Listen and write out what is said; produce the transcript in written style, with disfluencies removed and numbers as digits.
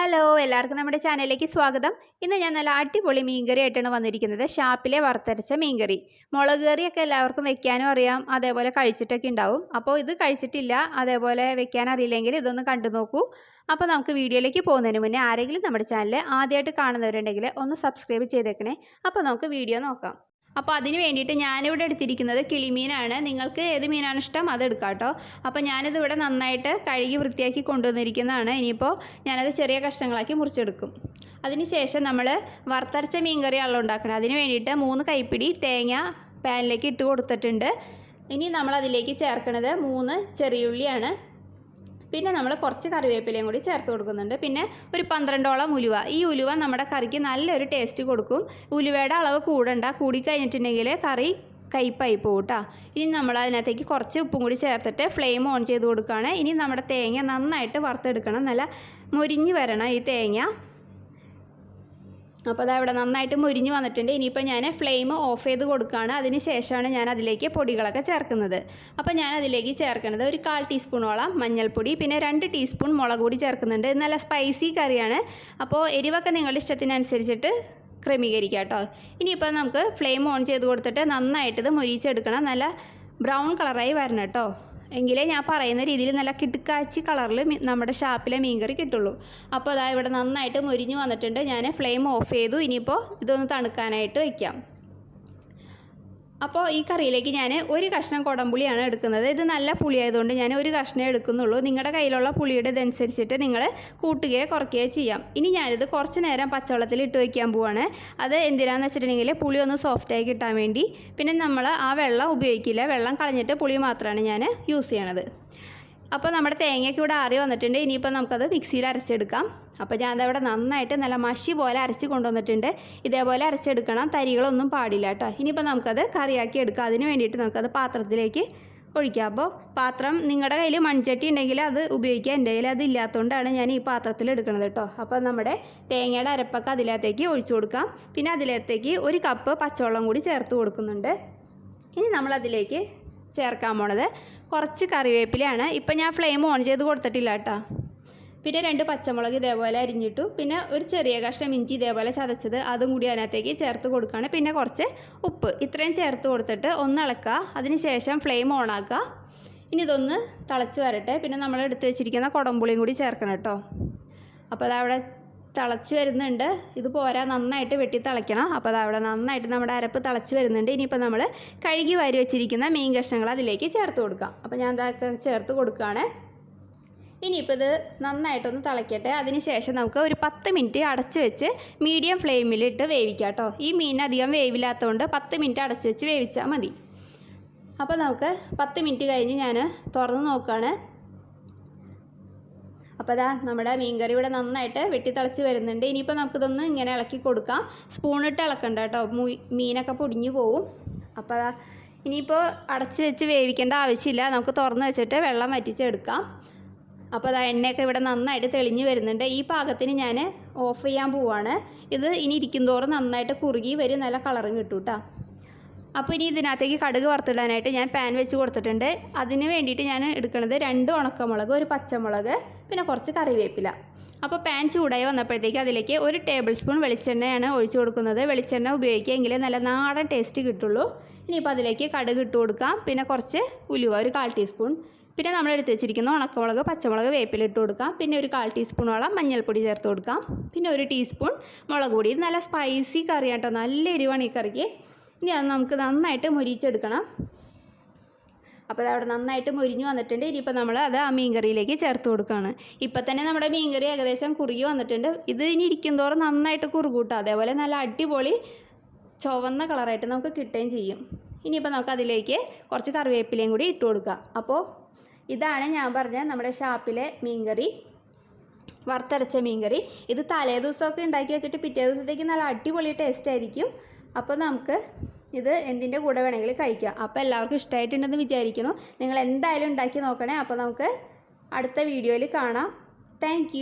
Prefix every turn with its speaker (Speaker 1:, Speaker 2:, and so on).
Speaker 1: Hello എല്ലാവർക്കും നമ്മുടെ ചാനലിലേക്ക് സ്വാഗതം. ഇന്ന് ഞാൻ നല്ല അടിപൊളി മീൻകറി ആയിട്ടാണ് വന്നിരിക്കുന്നത്. ഷാപ്പിലെ വറുത്തരച്ച മീൻകറി. മുളക് കറിയൊക്കെ എല്ലാവർക്കും വെക്കാനും അറിയാം, അതേപോലെ കഴിച്ചിട്ടൊക്കെ ഉണ്ടാവും. അപ്പോൾ ഇത് കഴിച്ചിട്ടില്ല, അതേപോലെ വെക്കാൻ അറിയില്ലെങ്കിൽ ഇതൊന്ന് കണ്ടു നോക്കൂ. അപ്പോൾ നമുക്ക് വീഡിയോയിലേക്ക് പോകുന്നതിന് മുന്നേ ആരെങ്കിലും നമ്മുടെ ചാനൽ ആദ്യമായിട്ട് കാണുന്നവരുണ്ടെങ്കിൽ ഒന്ന് സബ്സ്ക്രൈബ് ചെയ്തേക്കണേ. അപ്പോൾ നമുക്ക് വീഡിയോ നോക്കാം. അപ്പോൾ അതിന് വേണ്ടിയിട്ട് ഞാനിവിടെ എടുത്തിരിക്കുന്നത് കിളിമീനാണ്. നിങ്ങൾക്ക് ഏത് മീനാണ് ഇഷ്ടം അത് എടുക്കാം കേട്ടോ. അപ്പോൾ ഞാനിതിവിടെ നന്നായിട്ട് കഴുകി വൃത്തിയാക്കി കൊണ്ടുവന്നിരിക്കുന്നതാണ്. ഇനിയിപ്പോൾ ഞാനത് ചെറിയ കഷ്ണങ്ങളാക്കി മുറിച്ചെടുക്കും. അതിന് ശേഷം നമ്മൾ വറുത്തരച്ച മീൻ കറിയാണല്ലോ ഉണ്ടാക്കണം. അതിന് വേണ്ടിയിട്ട് 3 കൈപ്പിടി തേങ്ങ പാനിലേക്ക് ഇട്ട് കൊടുത്തിട്ടുണ്ട്. ഇനി നമ്മൾ അതിലേക്ക് ചേർക്കുന്നത് 3 ചെറിയുള്ളിയാണ്. പിന്നെ നമ്മൾ കുറച്ച് കറിവേപ്പിലയും കൂടി ചേർത്ത് കൊടുക്കുന്നുണ്ട്. പിന്നെ ഒരു 12ഓളം ഉലുവ. ഈ ഉലുവ നമ്മുടെ കറിക്ക് നല്ലൊരു ടേസ്റ്റ് കൊടുക്കും. ഉലുവയുടെ അളവ് കൂടണ്ട, കൂടിക്കഴിഞ്ഞിട്ടുണ്ടെങ്കിൽ കറി കയ്പ്പായി പോകും കേട്ടോ. ഇനി നമ്മൾ അതിനകത്തേക്ക് കുറച്ച് ഉപ്പും കൂടി ചേർത്തിട്ട് ഫ്ലെയിം ഓൺ ചെയ്ത് കൊടുക്കുകയാണ്. ഇനി നമ്മുടെ തേങ്ങ നന്നായിട്ട് വറുത്തെടുക്കണം, നല്ല മൊരിഞ്ഞ് വരണം ഈ തേങ്ങ. അപ്പോൾ അത് അവിടെ നന്നായിട്ട് മുരിഞ്ഞ് വന്നിട്ടുണ്ട്. ഇനിയിപ്പോൾ ഞാൻ ഫ്ലെയിം ഓഫ് ചെയ്ത് കൊടുക്കുകയാണ്. അതിന് ശേഷമാണ് ഞാൻ അതിലേക്ക് പൊടികളൊക്കെ ചേർക്കുന്നത്. അപ്പോൾ ഞാൻ അതിലേക്ക് ചേർക്കുന്നത് ഒരു 1/4 ടീസ്പൂണോളം മഞ്ഞൾപ്പൊടി, പിന്നെ 2 ടീസ്പൂൺ മുളക് പൊടി ചേർക്കുന്നുണ്ട്. നല്ല സ്പൈസി കറിയാണ്, അപ്പോൾ എരിവൊക്കെ നിങ്ങളുടെ ഇഷ്ടത്തിനനുസരിച്ചിട്ട് ക്രമീകരിക്കുക കേട്ടോ. ഇനിയിപ്പോൾ നമുക്ക് ഫ്ലെയിം ഓൺ ചെയ്ത് കൊടുത്തിട്ട് നന്നായിട്ട് ഇത് മൊരിച്ചെടുക്കണം. നല്ല ബ്രൗൺ കളറായി വരണം കേട്ടോ. എങ്കിലേ ഞാൻ പറയുന്ന രീതിയിൽ നല്ല കിടുക്കാച്ചി കളറിൽ നമ്മുടെ ഷാപ്പിലെ മീൻകറി കിട്ടുള്ളൂ. അപ്പോൾ അതാ ഇവിടെ നന്നായിട്ട് മൊരിഞ്ഞ് വന്നിട്ടുണ്ട്. ഞാൻ ഫ്ലെയിം ഓഫ് ചെയ്തു. ഇനിയിപ്പോൾ ഇതൊന്ന് തണുക്കാനായിട്ട് വയ്ക്കാം. അപ്പോൾ ഈ കറിയിലേക്ക് ഞാൻ ഒരു കഷ്ണം കുടംപുളിയാണ് എടുക്കുന്നത്. ഇത് നല്ല പുളിയായതുകൊണ്ട് ഞാൻ ഒരു കഷ്ണമേ എടുക്കുന്നുള്ളൂ. നിങ്ങളുടെ കയ്യിലുള്ള പുളിയുടെ ഇതനുസരിച്ചിട്ട് നിങ്ങൾ കൂട്ടുകയോ കുറയ്ക്കുകയോ ചെയ്യാം. ഇനി ഞാനിത് കുറച്ച് നേരം പച്ചവെള്ളത്തിൽ ഇട്ട് വയ്ക്കാൻ പോവാണ്. അത് എന്തിനാണെന്ന് വെച്ചിട്ടുണ്ടെങ്കിൽ പുളി ഒന്ന് സോഫ്റ്റായി കിട്ടാൻ വേണ്ടി. പിന്നെ നമ്മൾ ആ വെള്ളം ഉപയോഗിക്കില്ല, വെള്ളം കളഞ്ഞിട്ട് പുളി മാത്രമാണ് ഞാൻ യൂസ് ചെയ്യണത്. അപ്പോൾ നമ്മുടെ തേങ്ങയ്ക്ക് ഇവിടെ ആറി വന്നിട്ടുണ്ട്. ഇനിയിപ്പോൾ നമുക്കത് മിക്സിയിൽ അരച്ചെടുക്കാം. അപ്പോൾ ഞാൻ അതവിടെ നന്നായിട്ട് നല്ല മഷി പോലെ അരച്ച് കൊണ്ടുവന്നിട്ടുണ്ട്. ഇതേപോലെ അരച്ചെടുക്കണം, തരികളൊന്നും പാടില്ല കേട്ടോ. ഇനിയിപ്പോൾ നമുക്കത് കറിയാക്കി എടുക്കാം. അതിന് വേണ്ടിയിട്ട് നമുക്കത് പാത്രത്തിലേക്ക് ഒഴിക്കാം. അപ്പോൾ പാത്രം നിങ്ങളുടെ കയ്യിൽ മൺചട്ടി ഉണ്ടെങ്കിൽ അത് ഉപയോഗിക്കാം. എൻ്റെ കയ്യിൽ അത് ഇല്ലാത്തതുകൊണ്ടാണ് ഞാൻ ഈ പാത്രത്തിൽ എടുക്കുന്നത് കേട്ടോ. അപ്പോൾ നമ്മുടെ തേങ്ങയുടെ അരപ്പൊക്കെ അതിനകത്തേക്ക് ഒഴിച്ചു കൊടുക്കാം. പിന്നെ അതിനകത്തേക്ക് 1 കപ്പ് പച്ചവെള്ളം കൂടി ചേർത്ത് കൊടുക്കുന്നുണ്ട്. ഇനി നമ്മളതിലേക്ക് ചേർക്കാൻ പോണത് കുറച്ച് കറിവേപ്പിലയാണ്. ഇപ്പം ഞാൻ ഫ്ലെയിം ഓൺ ചെയ്ത് കൊടുത്തിട്ടില്ല കേട്ടോ. പിന്നെ 2 പച്ചമുളക് ഇതേപോലെ അരിഞ്ഞിട്ടു. പിന്നെ ഒരു ചെറിയ കഷ്ണം ഇഞ്ചി ഇതേപോലെ ചതച്ചത് അതും കൂടി അതിനകത്തേക്ക് ചേർത്ത് കൊടുക്കുകയാണ്. പിന്നെ കുറച്ച് ഉപ്പ്, ഇത്രയും ചേർത്ത് കൊടുത്തിട്ട് ഒന്ന് ഇളക്കുക. അതിന് ശേഷം ഫ്ലെയിം ഓൺ ആക്കുക. ഇനി ഇതൊന്ന് തിളച്ച് വരട്ടെ. പിന്നെ നമ്മൾ എടുത്ത് വെച്ചിരിക്കുന്ന കുടംപുളിയും കൂടി ചേർക്കണം കേട്ടോ. അപ്പോൾ അതവിടെ തിളച്ച് വരുന്നുണ്ട്. ഇത് പോരാ, നന്നായിട്ട് വെട്ടി തിളയ്ക്കണം. അപ്പോൾ അതവിടെ നന്നായിട്ട് നമ്മുടെ അരപ്പ് തിളച്ച് വരുന്നുണ്ട്. ഇനിയിപ്പോൾ നമ്മൾ കഴുകി വാരി വെച്ചിരിക്കുന്ന മീൻ കഷ്ണങ്ങൾ അതിലേക്ക് ചേർത്ത് കൊടുക്കാം. അപ്പോൾ ഞാൻ ഇതൊക്കെ ചേർത്ത് കൊടുക്കുകയാണ്. ഇനിയിപ്പോൾ ഇത് നന്നായിട്ടൊന്ന് തിളയ്ക്കട്ടെ. അതിന് ശേഷം നമുക്ക് ഒരു 10 മിനിറ്റ് അടച്ച് വെച്ച് മീഡിയം ഫ്ലെയിമിലിട്ട് വേവിക്കാം കേട്ടോ. ഈ മീൻ അധികം വേവില്ലാത്തതുകൊണ്ട് 10 മിനിറ്റ് അടച്ച് വെച്ച് വേവിച്ചാൽ മതി. അപ്പോൾ നമുക്ക് 10 മിനിറ്റ് കഴിഞ്ഞ് ഞാൻ തുറന്ന് നോക്കുകയാണ്. അപ്പോൾ അതാ നമ്മുടെ മീൻകറി ഇവിടെ നന്നായിട്ട് വെട്ടി തിളച്ച് വരുന്നുണ്ട്. ഇനിയിപ്പോൾ നമുക്കിതൊന്ന് ഇങ്ങനെ ഇളക്കി കൊടുക്കാം. സ്പൂണിട്ട് ഇളക്കണ്ട കേട്ടോ, മീനൊക്കെ പൊടിഞ്ഞു പോവും. അപ്പോൾ അതാ ഇനിയിപ്പോൾ അടച്ച് വെച്ച് വേവിക്കേണ്ട ആവശ്യമില്ല, നമുക്ക് തുറന്ന് വെച്ചിട്ട് വെള്ളം വറ്റിച്ചെടുക്കാം. അപ്പോൾ അതാ എണ്ണയൊക്കെ ഇവിടെ നന്നായിട്ട് തെളിഞ്ഞ് വരുന്നുണ്ട്. ഈ പാകത്തിന് ഞാൻ ഓഫ് ചെയ്യാൻ പോവാണ്. ഇത് ഇനി ഇരിക്കും തോറും നന്നായിട്ട് കുറുകി വരും, നല്ല കളറും കിട്ടും കേട്ടോ. അപ്പോൾ ഇനി ഇതിനകത്തേക്ക് കടുക് വറുത്തിടാനായിട്ട് ഞാൻ പാൻ വെച്ച് കൊടുത്തിട്ടുണ്ട്. അതിന് വേണ്ടിയിട്ട് ഞാൻ എടുക്കുന്നത് 2 ഉണക്കമുളക്, 1 പച്ചമുളക്, പിന്നെ കുറച്ച് കറിവേപ്പില. അപ്പോൾ പാൻ ചൂടായി വന്നപ്പോഴത്തേക്ക് അതിലേക്ക് 1 ടേബിൾ സ്പൂൺ വെളിച്ചെണ്ണയാണ് ഒഴിച്ചു കൊടുക്കുന്നത്. വെളിച്ചെണ്ണ ഉപയോഗിക്കുക, എങ്കിലേ നല്ല നാടൻ ടേസ്റ്റ് കിട്ടുള്ളൂ. ഇനിയിപ്പോൾ അതിലേക്ക് കടുക് ഇട്ട് കൊടുക്കാം. പിന്നെ കുറച്ച് ഉലുവ, ഒരു 1/4 ടീസ്പൂൺ. പിന്നെ നമ്മൾ എടുത്ത് വെച്ചിരിക്കുന്ന ഉണക്കമുളക്, പച്ചമുളക്, വേപ്പില ഇട്ട് കൊടുക്കാം. പിന്നെ ഒരു 1/4 ടീസ്പൂണോളം മഞ്ഞൾപ്പൊടി ചേർത്ത് കൊടുക്കാം. പിന്നെ 1 ടീസ്പൂൺ മുളക് പൊടി. ഇത് നല്ല സ്പൈസി കറിയാണ് കേട്ടോ, നല്ല എരിവാണ് ഈ കറിക്ക്. ഇനി അത് നമുക്ക് നന്നായിട്ട് മൊരിച്ചെടുക്കണം. അപ്പോൾ അതവിടെ നന്നായിട്ട് മൊരിഞ്ഞ് വന്നിട്ടുണ്ട്. ഇനിയിപ്പോൾ നമ്മൾ അത് ആ മീൻകറിയിലേക്ക് ചേർത്ത് കൊടുക്കുകയാണ്. ഇപ്പം തന്നെ നമ്മുടെ മീൻകറി ഏകദേശം കുറുകി വന്നിട്ടുണ്ട്. ഇത് ഇനി ഇരിക്കും തോറും നന്നായിട്ട് കുറുകൂട്ടും. അതേപോലെ നല്ല അടിപൊളി ചുവന്ന കളറായിട്ട് നമുക്ക് കിട്ടുകയും ചെയ്യും. ഇനിയിപ്പോൾ നമുക്ക് അതിലേക്ക് കുറച്ച് കറിവേപ്പിലയും കൂടി ഇട്ട് കൊടുക്കുക. അപ്പോൾ ഇതാണ് ഞാൻ പറഞ്ഞ നമ്മുടെ ഷാപ്പിലെ മീൻകറി, വറുത്തരച്ച മീൻകറി. ഇത് തലേ ദിവസമൊക്കെ ഉണ്ടാക്കി വെച്ചിട്ട് പിറ്റേ ദിവസത്തേക്ക് നല്ല അടിപൊളി ടേസ്റ്റ് ആയിരിക്കും. അപ്പോൾ നമുക്ക് ഇത് എന്തിൻ്റെ കൂടെ വേണമെങ്കിലും കഴിക്കാം. അപ്പോൾ എല്ലാവർക്കും ഇഷ്ടമായിട്ടുണ്ടെന്ന് വിചാരിക്കുന്നു. നിങ്ങൾ എന്തായാലും ഉണ്ടാക്കി നോക്കണേ. അപ്പോൾ നമുക്ക് അടുത്ത വീഡിയോയിൽ കാണാം. താങ്ക്